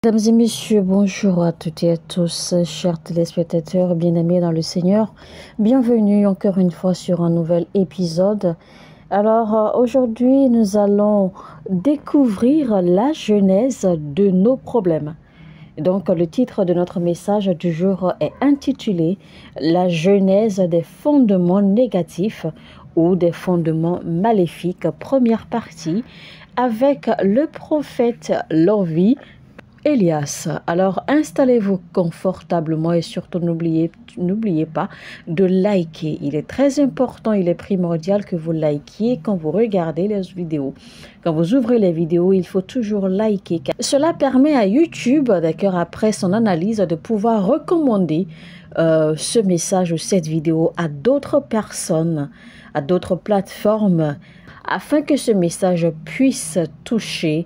Mesdames et messieurs, bonjour à toutes et à tous, chers téléspectateurs bien-aimés dans le Seigneur. Bienvenue encore une fois sur un nouvel épisode. Alors aujourd'hui, nous allons découvrir la genèse de nos problèmes. Donc le titre de notre message du jour est intitulé « La genèse des fondements négatifs ou des fondements maléfiques », première partie, avec le prophète Lévi Elias. Alors installez-vous confortablement et surtout n'oubliez pas de liker. Il est très important, il est primordial que vous likiez quand vous regardez les vidéos. Quand vous ouvrez les vidéos, il faut toujours liker. Cela permet à YouTube, d'accord, après son analyse, de pouvoir recommander ce message ou cette vidéo à d'autres personnes, à d'autres plateformes, afin que ce message puisse toucher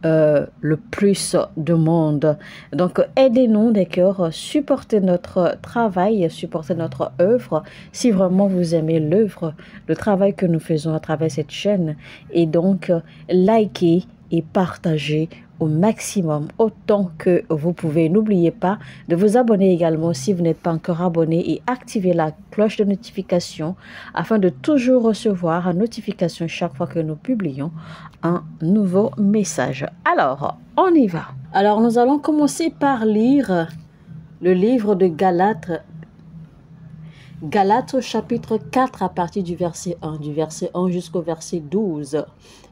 le plus de monde. Donc aidez-nous, d'accord, supportez notre travail, supportez notre œuvre si vraiment vous aimez l'œuvre, le travail que nous faisons à travers cette chaîne, et donc likez et partagez au maximum autant que vous pouvez. N'oubliez pas de vous abonner également si vous n'êtes pas encore abonné et activez la cloche de notification afin de toujours recevoir une notification chaque fois que nous publions un nouveau message. Alors, on y va. Alors, nous allons commencer par lire le livre de Galates. Galates au chapitre 4 à partir du verset 1 jusqu'au verset 12.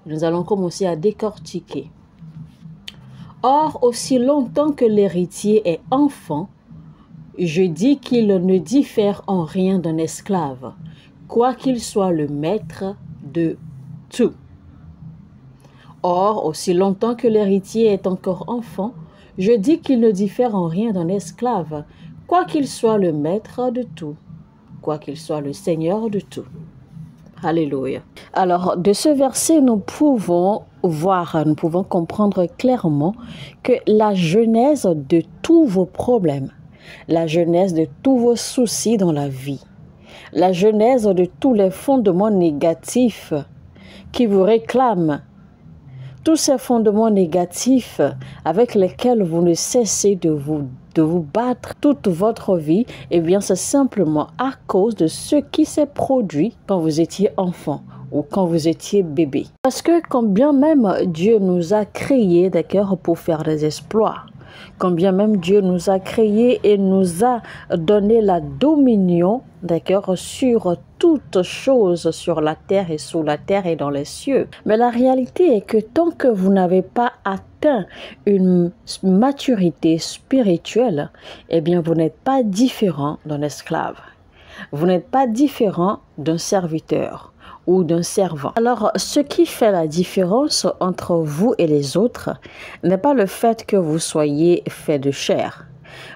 Nous allons commencer à décortiquer. Or, aussi longtemps que l'héritier est enfant, je dis qu'il ne diffère en rien d'un esclave, quoiqu'il soit le maître de tout. Or, aussi longtemps que l'héritier est encore enfant, je dis qu'il ne diffère en rien d'un esclave, quoiqu'il soit le maître de tout, quoiqu'il soit le seigneur de tout. Alléluia. Alors, de ce verset, nous pouvons comprendre clairement que la genèse de tous vos problèmes, la genèse de tous vos soucis dans la vie, la genèse de tous les fondements négatifs qui vous réclament, tous ces fondements négatifs avec lesquels vous ne cessez de vous battre toute votre vie, eh bien c'est simplement à cause de ce qui s'est produit quand vous étiez enfant ou quand vous étiez bébé. Parce que quand bien même Dieu nous a créés, d'accord, pour faire des exploits, quand bien même Dieu nous a créés et nous a donné la dominion, d'accord, sur toutes choses sur la terre et sous la terre et dans les cieux. Mais la réalité est que tant que vous n'avez pas atteint une maturité spirituelle, eh bien vous n'êtes pas différent d'un esclave. Vous n'êtes pas différent d'un serviteur ou d'un servant. Alors, ce qui fait la différence entre vous et les autres n'est pas le fait que vous soyez fait de chair,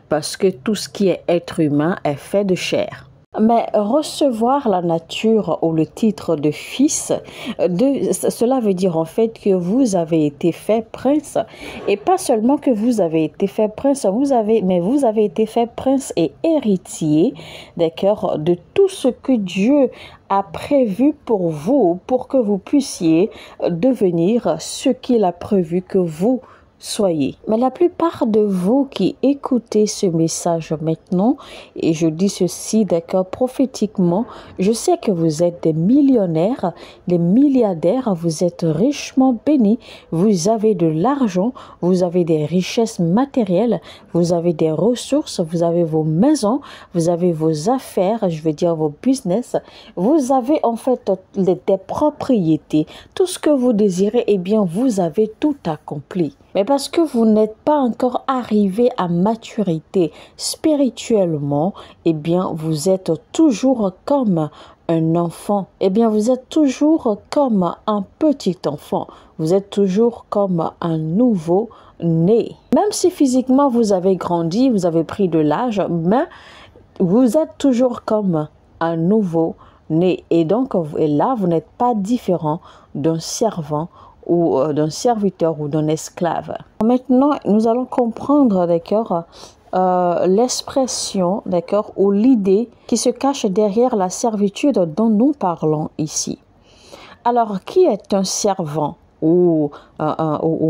parce que tout ce qui est être humain est fait de chair. Mais recevoir la nature ou le titre de fils, cela veut dire en fait que vous avez été fait prince. Et pas seulement que vous avez été fait prince, mais vous avez été fait prince et héritier, d'accord, de tout ce que Dieu a prévu pour vous, pour que vous puissiez devenir ce qu'il a prévu que vous soyez. Mais la plupart de vous qui écoutez ce message maintenant, et je dis ceci, d'accord, prophétiquement, je sais que vous êtes des millionnaires, des milliardaires, vous êtes richement bénis, vous avez de l'argent, vous avez des richesses matérielles, vous avez des ressources, vous avez vos maisons, vous avez vos affaires, je veux dire vos business, vous avez en fait des propriétés, tout ce que vous désirez, eh bien vous avez tout accompli. Mais parce que vous n'êtes pas encore arrivé à maturité spirituellement, eh bien, vous êtes toujours comme un enfant. Eh bien, vous êtes toujours comme un petit enfant. Vous êtes toujours comme un nouveau-né. Même si physiquement vous avez grandi, vous avez pris de l'âge, mais vous êtes toujours comme un nouveau-né. Et donc, là, vous n'êtes pas différent d'un servant ou d'un serviteur ou d'un esclave. Maintenant, nous allons comprendre, d'accord, l'expression, d'accord, ou l'idée qui se cache derrière la servitude dont nous parlons ici. Alors, qui est un servant ou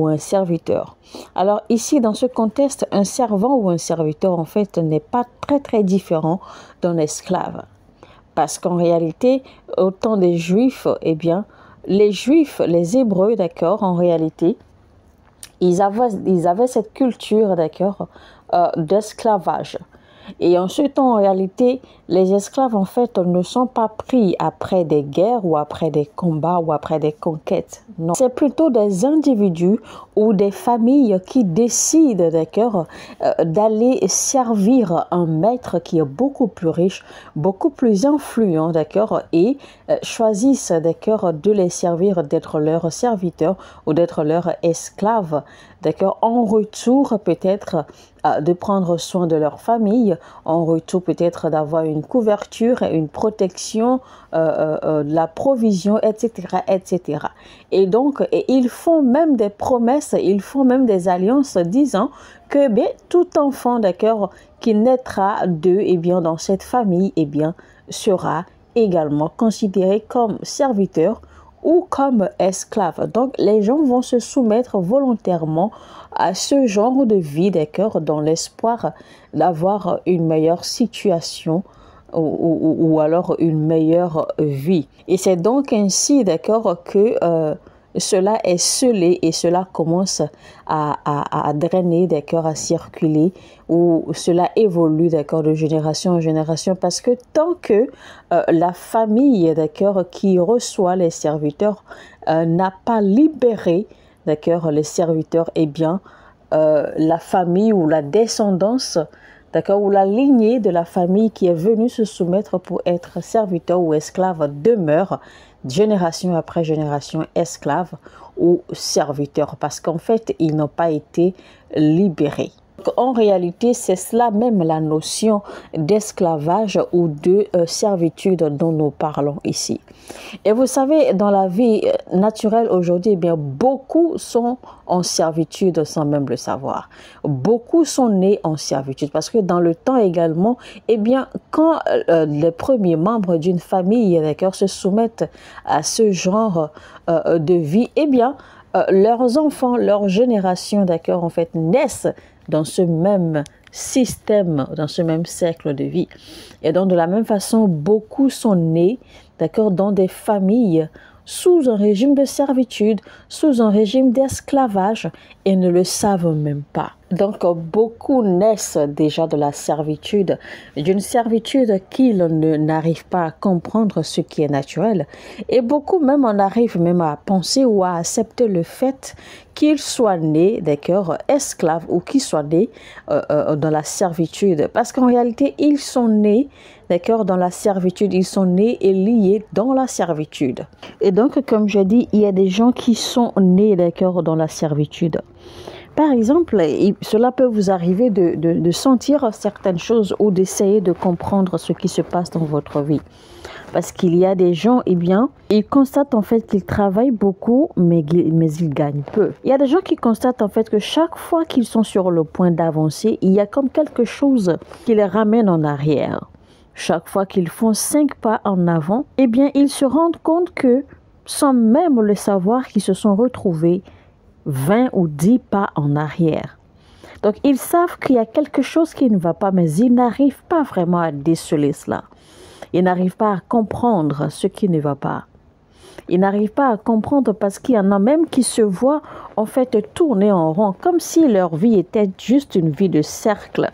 un serviteur. Alors ici, dans ce contexte, un servant ou un serviteur, en fait, n'est pas très différent d'un esclave. Parce qu'en réalité, au temps des Juifs, eh bien, les Juifs, les Hébreux, d'accord, en réalité, ils avaient cette culture, d'accord, d'esclavage. Et en ce temps, en réalité, les esclaves, en fait, ne sont pas pris après des guerres ou après des combats ou après des conquêtes. Non, c'est plutôt des individus ou des familles qui décident, d'accord, d'aller servir un maître qui est beaucoup plus riche, beaucoup plus influent, d'accord, et choisissent, d'accord, de les servir, d'être leurs serviteurs ou d'être leurs esclaves, d'accord, en retour peut-être de prendre soin de leur famille, en retour peut-être d'avoir une couverture, une protection, de la provision, etc., etc. Et donc, ils font même des promesses, ils font même des alliances disant que bien, tout enfant, d'accord, qui naîtra d'eux, eh bien, dans cette famille, eh bien, sera également considéré comme serviteur ou comme esclave. Donc, les gens vont se soumettre volontairement à ce genre de vie, d'accord, dans l'espoir d'avoir une meilleure situation ou alors une meilleure vie. Et c'est donc ainsi, d'accord, que cela est scellé et cela commence à drainer, d'accord, à circuler, ou cela évolue, d'accord, de génération en génération, parce que tant que la famille, d'accord, qui reçoit les serviteurs n'a pas libéré, d'accord, les serviteurs, eh bien, la famille ou la descendance, d'accord, ou la lignée de la famille qui est venue se soumettre pour être serviteur ou esclave demeure génération après génération esclave ou serviteur, parce qu'en fait, ils n'ont pas été libérés. En réalité, c'est cela même la notion d'esclavage ou de servitude dont nous parlons ici. Et vous savez, dans la vie naturelle aujourd'hui, eh bien, beaucoup sont en servitude sans même le savoir. Beaucoup sont nés en servitude parce que dans le temps également, eh bien, quand les premiers membres d'une famille, d'accord, se soumettent à ce genre de vie, eh bien, leurs enfants, leur génération, d'accord, en fait, naissent dans ce même système, dans ce même cercle de vie. Et donc, de la même façon, beaucoup sont nés, d'accord, dans des familles sous un régime de servitude, sous un régime d'esclavage et ne le savent même pas. Donc, beaucoup naissent déjà de la servitude, d'une servitude qu'ils n'arrivent pas à comprendre ce qui est naturel. Et beaucoup même en arrivent même à penser ou à accepter le fait qu'ils soient nés, d'accord, esclaves ou qu'ils soient nés dans la servitude. Parce qu'en réalité, ils sont nés, d'accord, dans la servitude. Ils sont nés et liés dans la servitude. Et donc, comme je dis, il y a des gens qui sont nés, d'accord, dans la servitude. Par exemple, cela peut vous arriver de sentir certaines choses ou d'essayer de comprendre ce qui se passe dans votre vie. Parce qu'il y a des gens, eh bien, ils constatent en fait qu'ils travaillent beaucoup, mais ils gagnent peu. Il y a des gens qui constatent en fait que chaque fois qu'ils sont sur le point d'avancer, il y a comme quelque chose qui les ramène en arrière. Chaque fois qu'ils font 5 pas en avant, eh bien, ils se rendent compte que, sans même le savoir, qu'ils se sont retrouvés 20 ou 10 pas en arrière. Donc, ils savent qu'il y a quelque chose qui ne va pas, mais ils n'arrivent pas vraiment à déceler cela. Ils n'arrivent pas à comprendre ce qui ne va pas. Ils n'arrivent pas à comprendre parce qu'il y en a même qui se voient en fait tourner en rond, comme si leur vie était juste une vie de cercle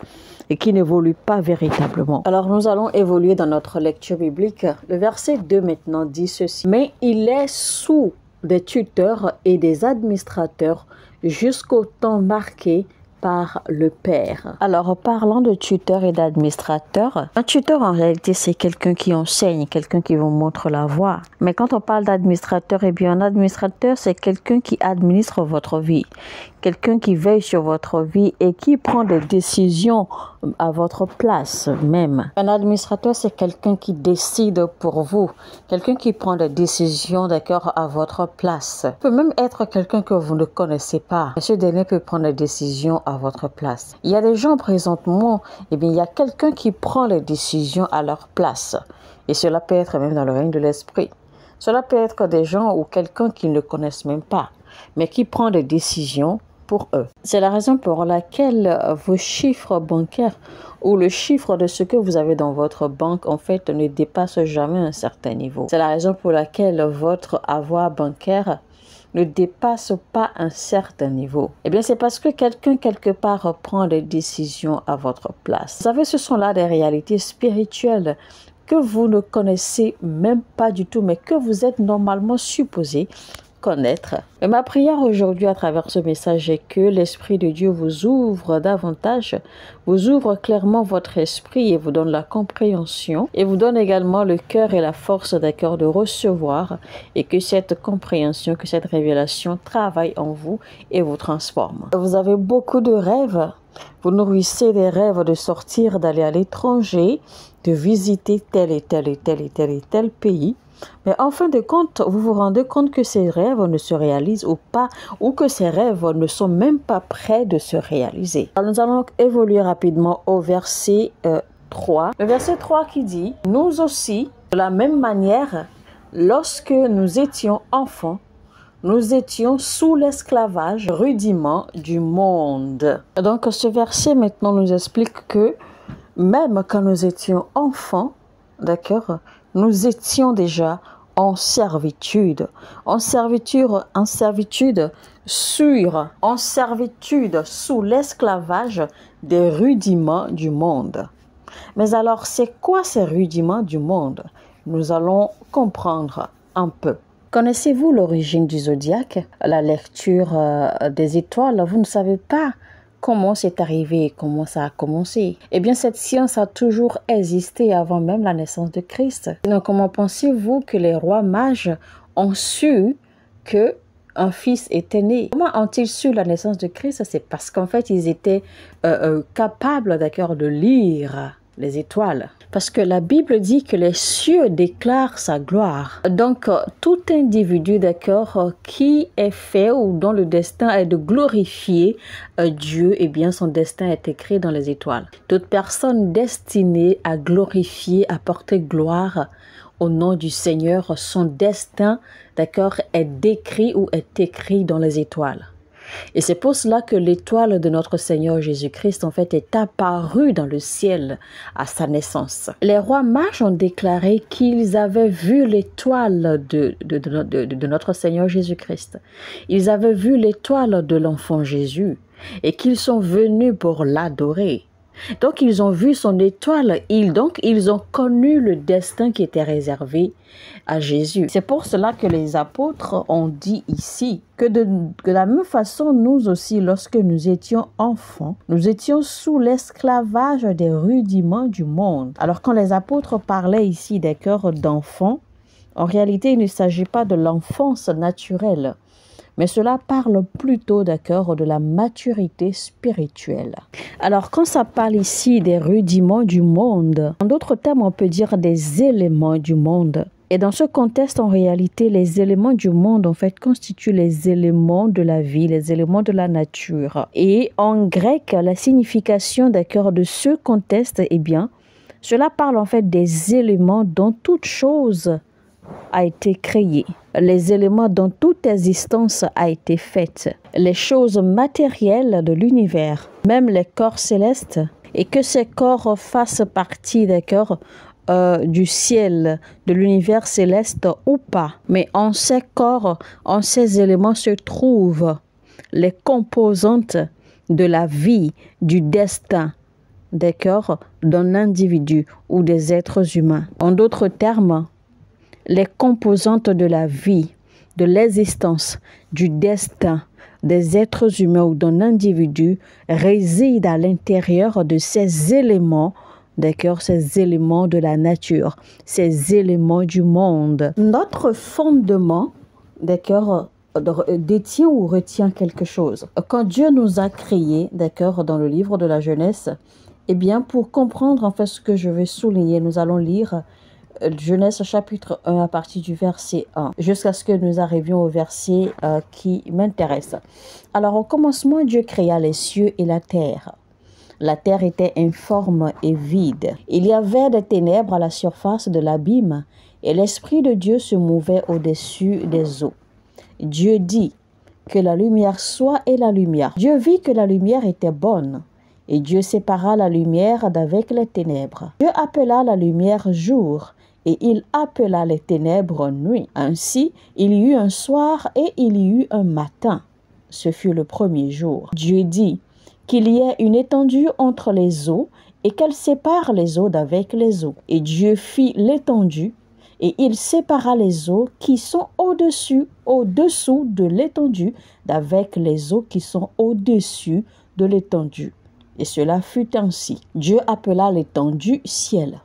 et qui n'évolue pas véritablement. Alors nous allons évoluer dans notre lecture biblique. Le verset 2 maintenant dit ceci. Mais il est sous des tuteurs et des administrateurs jusqu'au temps marqué par le père. Alors, parlant de tuteur et d'administrateur, un tuteur en réalité c'est quelqu'un qui enseigne, quelqu'un qui vous montre la voie. Mais quand on parle d'administrateur, eh bien un administrateur c'est quelqu'un qui administre votre vie, quelqu'un qui veille sur votre vie et qui prend des décisions à votre place même. Un administrateur c'est quelqu'un qui décide pour vous, quelqu'un qui prend des décisions, d'accord, à votre place. Il peut même être quelqu'un que vous ne connaissez pas. Ce dernier peut prendre des décisions à votre place. Il y a des gens présentement, eh bien, il y a quelqu'un qui prend les décisions à leur place. Et cela peut être même dans le règne de l'esprit. Cela peut être des gens ou quelqu'un qu'ils ne connaissent même pas. mais qui prend des décisions pour eux. C'est la raison pour laquelle vos chiffres bancaires ou le chiffre de ce que vous avez dans votre banque, en fait, ne dépasse jamais un certain niveau. C'est la raison pour laquelle votre avoir bancaire ne dépasse pas un certain niveau. Eh bien, c'est parce que quelqu'un, quelque part, prend des décisions à votre place. Vous savez, ce sont là des réalités spirituelles que vous ne connaissez même pas du tout, mais que vous êtes normalement supposé connaître. Et ma prière aujourd'hui à travers ce message est que l'Esprit de Dieu vous ouvre davantage, vous ouvre clairement votre esprit et vous donne la compréhension et vous donne également le cœur et la force d'accord de recevoir et que cette compréhension, que cette révélation travaille en vous et vous transforme. Vous avez beaucoup de rêves. Vous nourrissez des rêves de sortir, d'aller à l'étranger, de visiter tel et tel et tel et tel et tel pays. Mais en fin de compte, vous vous rendez compte que ces rêves ne se réalisent ou pas, ou que ces rêves ne sont même pas prêts de se réaliser. Alors nous allons évoluer rapidement au verset 3. Le verset 3 qui dit « Nous aussi, de la même manière, lorsque nous étions enfants, nous étions sous l'esclavage rudiment du monde. » Donc ce verset maintenant nous explique que même quand nous étions enfants, d'accord, nous étions déjà en servitude sous l'esclavage des rudiments du monde. Mais alors, c'est quoi ces rudiments du monde? Nous allons comprendre un peu. Connaissez-vous l'origine du zodiaque? La lecture des étoiles, vous ne savez pas comment c'est arrivé, comment ça a commencé? Eh bien, cette science a toujours existé avant même la naissance de Christ. Donc, comment pensez-vous que les rois mages ont su que un fils était né? Comment ont-ils su la naissance de Christ? C'est parce qu'en fait, ils étaient capables, d'accord, de lire les étoiles. Parce que la Bible dit que les cieux déclarent sa gloire. Donc, tout individu, d'accord, qui est fait ou dont le destin est de glorifier Dieu, eh bien, son destin est écrit dans les étoiles. Toute personne destinée à glorifier, à porter gloire au nom du Seigneur, son destin, d'accord, est décrit ou est écrit dans les étoiles. Et c'est pour cela que l'étoile de notre Seigneur Jésus-Christ, en fait, est apparue dans le ciel à sa naissance. Les rois mages ont déclaré qu'ils avaient vu l'étoile de notre Seigneur Jésus-Christ. Ils avaient vu l'étoile de l'enfant Jésus et qu'ils sont venus pour l'adorer. Donc, ils ont vu son étoile, ils ont connu le destin qui était réservé à Jésus. C'est pour cela que les apôtres ont dit ici que de la même façon, nous aussi, lorsque nous étions enfants, nous étions sous l'esclavage des rudiments du monde. Alors, quand les apôtres parlaient ici des cœurs d'enfants, en réalité, il ne s'agit pas de l'enfance naturelle, mais cela parle plutôt, d'accord, de la maturité spirituelle. Alors, quand ça parle ici des rudiments du monde, en d'autres termes, on peut dire des éléments du monde. Et dans ce contexte, en réalité, les éléments du monde, en fait, constituent les éléments de la vie, les éléments de la nature. Et en grec, la signification, d'accord, de ce contexte, eh bien, cela parle en fait des éléments dont toute chose a été créée. Les éléments dont toute existence a été faite. Les choses matérielles de l'univers, même les corps célestes, et que ces corps fassent partie, d'accord, du ciel, de l'univers céleste ou pas. Mais en ces corps, en ces éléments se trouvent les composantes de la vie, du destin, d'accord, d'un individu ou des êtres humains. En d'autres termes, les composantes de la vie, de l'existence, du destin des êtres humains ou d'un individu résident à l'intérieur de ces éléments, d'accord, ces éléments de la nature, ces éléments du monde. Notre fondement, d'accord, détient ou retient quelque chose. Quand Dieu nous a créés, d'accord, dans le livre de la Genèse, eh bien, pour comprendre en fait ce que je vais souligner, nous allons lire Genèse chapitre 1 à partir du verset 1 jusqu'à ce que nous arrivions au verset qui m'intéresse. Alors au commencement, Dieu créa les cieux et la terre. La terre était informe et vide. Il y avait des ténèbres à la surface de l'abîme et l'Esprit de Dieu se mouvait au-dessus des eaux. Dieu dit que la lumière soit et la lumière. Dieu vit que la lumière était bonne. Et Dieu sépara la lumière d'avec les ténèbres. Dieu appela la lumière jour, et il appela les ténèbres nuit. Ainsi, il y eut un soir et il y eut un matin. Ce fut le premier jour. Dieu dit qu'il y ait une étendue entre les eaux et qu'elle sépare les eaux d'avec les eaux. Et Dieu fit l'étendue et il sépara les eaux qui sont au-dessous de l'étendue d'avec les eaux qui sont au-dessus de l'étendue. Et cela fut ainsi. Dieu appela l'étendue ciel.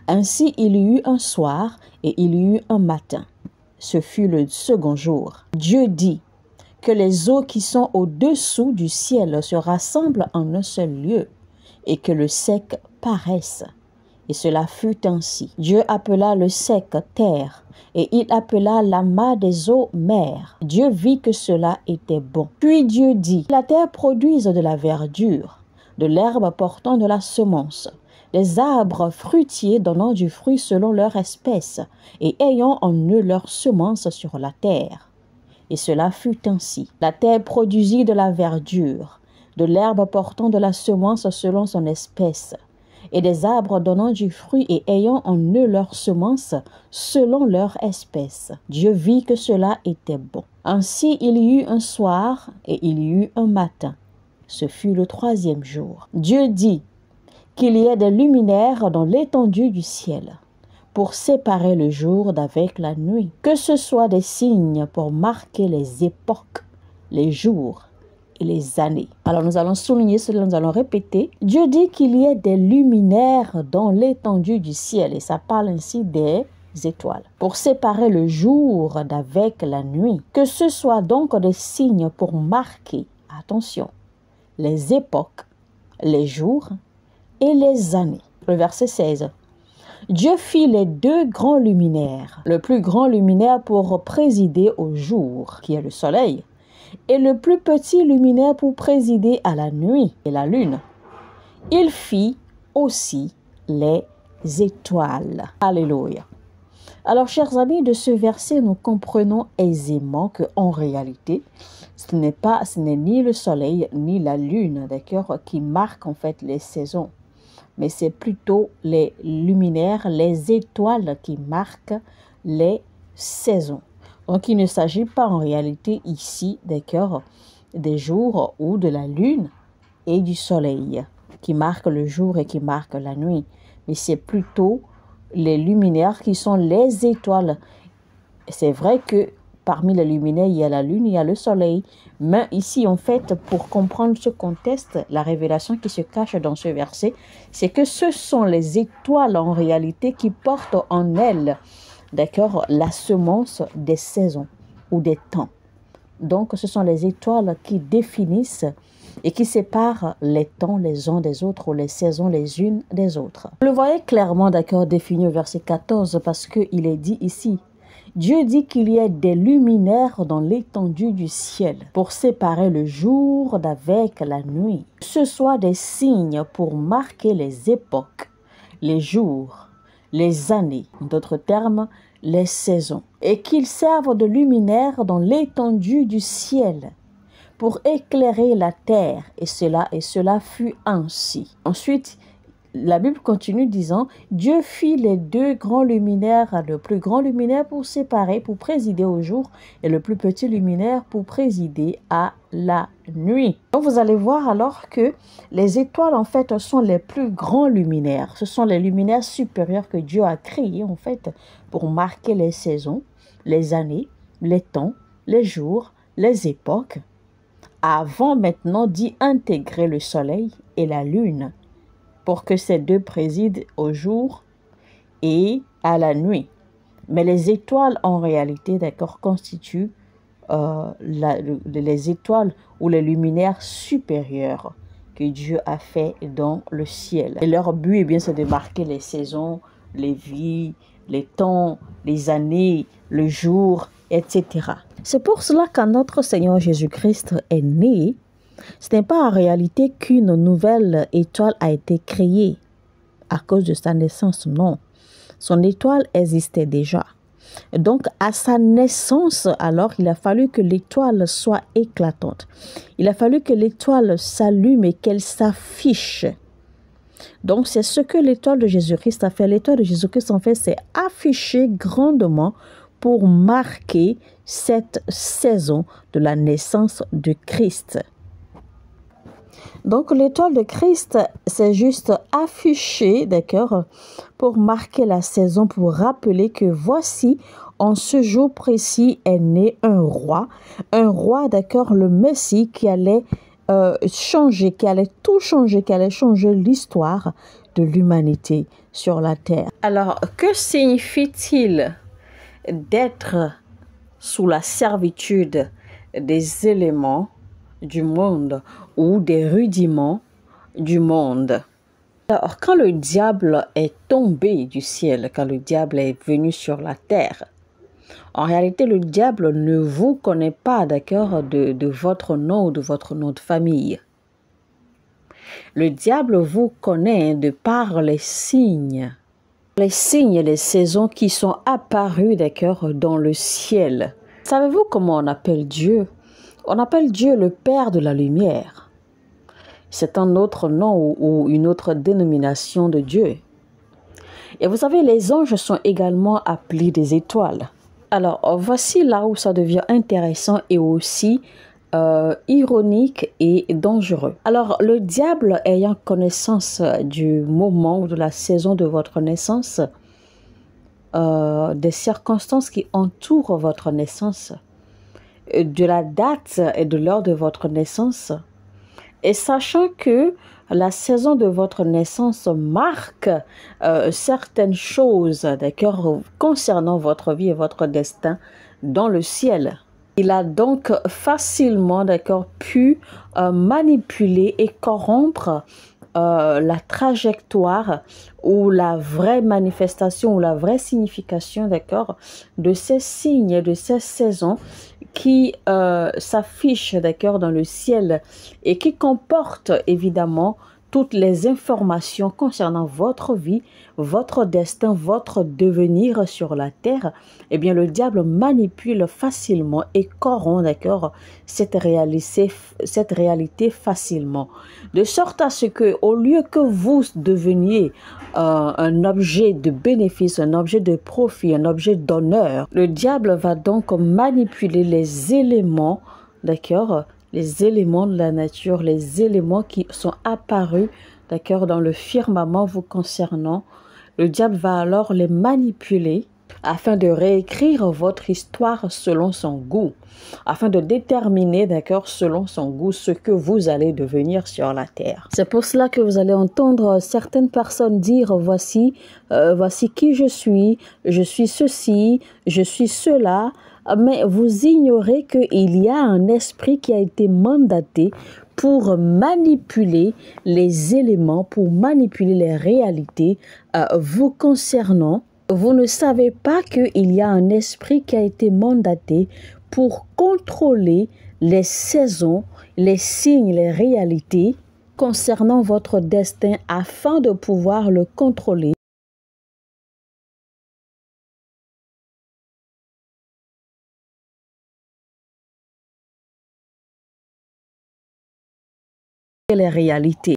Ainsi il y eut un soir et il y eut un matin. Ce fut le second jour. Dieu dit que les eaux qui sont au-dessous du ciel se rassemblent en un seul lieu et que le sec paraisse. Et cela fut ainsi. Dieu appela le sec terre et il appela l'amas des eaux mer. Dieu vit que cela était bon. Puis Dieu dit, la terre produise de la verdure, de l'herbe portant de la semence, des arbres fruitiers donnant du fruit selon leur espèce, et ayant en eux leur semence sur la terre. Et cela fut ainsi. La terre produisit de la verdure, de l'herbe portant de la semence selon son espèce, et des arbres donnant du fruit et ayant en eux leur semence selon leur espèce. Dieu vit que cela était bon. Ainsi il y eut un soir et il y eut un matin. Ce fut le troisième jour. Dieu dit qu'il y ait des luminaires dans l'étendue du ciel, pour séparer le jour d'avec la nuit, que ce soit des signes pour marquer les époques, les jours et les années. Alors nous allons souligner cela, nous allons répéter. Dieu dit qu'il y ait des luminaires dans l'étendue du ciel, et ça parle ainsi des étoiles, pour séparer le jour d'avec la nuit, que ce soit donc des signes pour marquer, attention, les époques, les jours et les années. Le verset 16. Dieu fit les deux grands luminaires, le plus grand luminaire pour présider au jour, qui est le soleil, et le plus petit luminaire pour présider à la nuit et la lune. Il fit aussi les étoiles. Alléluia. Alors, chers amis, de ce verset, nous comprenons aisément que, en réalité, ce n'est ni le soleil ni la lune, d'accord, qui marquent en fait les saisons, mais c'est plutôt les luminaires, les étoiles qui marquent les saisons. Donc, il ne s'agit pas en réalité ici, d'accord, des jours ou de la lune et du soleil qui marquent le jour et qui marquent la nuit, mais c'est plutôt les luminaires qui sont les étoiles. C'est vrai que parmi les luminaires, il y a la lune, il y a le soleil. Mais ici, en fait, pour comprendre ce contexte, la révélation qui se cache dans ce verset, c'est que ce sont les étoiles en réalité qui portent en elles, d'accord, la semence des saisons ou des temps. Donc, ce sont les étoiles qui définissent et qui séparent les temps les uns des autres ou les saisons les unes des autres. Vous le voyez clairement, d'accord, défini au verset 14, parce qu'il est dit ici, Dieu dit qu'il y ait des luminaires dans l'étendue du ciel pour séparer le jour d'avec la nuit. Que ce soit des signes pour marquer les époques, les jours, les années, en d'autres termes, les saisons, et qu'ils servent de luminaires dans l'étendue du ciel pour éclairer la terre, et cela fut ainsi. Ensuite, la Bible continue disant, Dieu fit les deux grands luminaires, le plus grand luminaire pour séparer, pour présider au jour, et le plus petit luminaire pour présider à la nuit. Donc vous allez voir alors que les étoiles en fait sont les plus grands luminaires. Ce sont les luminaires supérieurs que Dieu a créés en fait pour marquer les saisons, les années, les temps, les jours, les époques, avant maintenant d'y intégrer le soleil et la lune, pour que ces deux président au jour et à la nuit. Mais les étoiles, en réalité, d'accord, constituent les étoiles ou les luminaires supérieurs que Dieu a fait dans le ciel. Et leur but, eh bien, c'est de marquer les saisons, les vies, les temps, les années, le jour, etc. C'est pour cela que notre Seigneur Jésus-Christ est né. Ce n'est pas en réalité qu'une nouvelle étoile a été créée à cause de sa naissance, non. Son étoile existait déjà. Donc, à sa naissance, alors, il a fallu que l'étoile soit éclatante. Il a fallu que l'étoile s'allume et qu'elle s'affiche. Donc, c'est ce que l'étoile de Jésus-Christ a fait. L'étoile de Jésus-Christ, en fait, c'est affiché grandement pour marquer cette saison de la naissance de Christ. Donc, l'étoile de Christ, c'est juste affiché, d'accord, pour marquer la saison, pour rappeler que voici, en ce jour précis, est né un roi, d'accord, le Messie qui allait changer, qui allait tout changer, qui allait changer l'histoire de l'humanité sur la terre. Alors, que signifie-t-il d'être sous la servitude des éléments du monde ou des rudiments du monde? Alors, quand le diable est tombé du ciel, quand le diable est venu sur la terre, en réalité, le diable ne vous connaît pas, d'accord, de votre nom ou de votre nom de famille. Le diable vous connaît de par les signes et les saisons qui sont apparus, d'accord, dans le ciel. Savez-vous comment on appelle Dieu? On appelle Dieu le Père de la lumière. C'est un autre nom ou une autre dénomination de Dieu. Et vous savez, les anges sont également appelés des étoiles. Alors, voici là où ça devient intéressant et aussi ironique et dangereux. Alors, le diable ayant connaissance du moment ou de la saison de votre naissance, des circonstances qui entourent votre naissance, de la date et de l'heure de votre naissance, et sachant que la saison de votre naissance marque certaines choses, d'accord, concernant votre vie et votre destin dans le ciel. Il a donc facilement, d'accord, pu manipuler et corrompre la trajectoire ou la vraie manifestation ou la vraie signification, d'accord, de ces signes, de ces saisons qui s'affichent, d'accord, dans le ciel et qui comportent évidemment toutes les informations concernant votre vie, votre destin, votre devenir sur la terre. Eh bien, le diable manipule facilement et corrompt, d'accord, cette réalité facilement. De sorte à ce que, au lieu que vous deveniez un objet de bénéfice, un objet de profit, un objet d'honneur, le diable va donc manipuler les éléments, d'accord, les éléments de la nature, les éléments qui sont apparus, d'accord, dans le firmament vous concernant. Le diable va alors les manipuler afin de réécrire votre histoire selon son goût, afin de déterminer, d'accord, selon son goût, ce que vous allez devenir sur la terre. C'est pour cela que vous allez entendre certaines personnes dire, voici qui je suis ceci, je suis cela, mais vous ignorez qu'il y a un esprit qui a été mandaté pour manipuler les éléments, pour manipuler les réalités vous concernant. Vous ne savez pas qu'il y a un esprit qui a été mandaté pour contrôler les saisons, les signes, les réalités concernant votre destin afin de pouvoir le contrôler. Les réalités.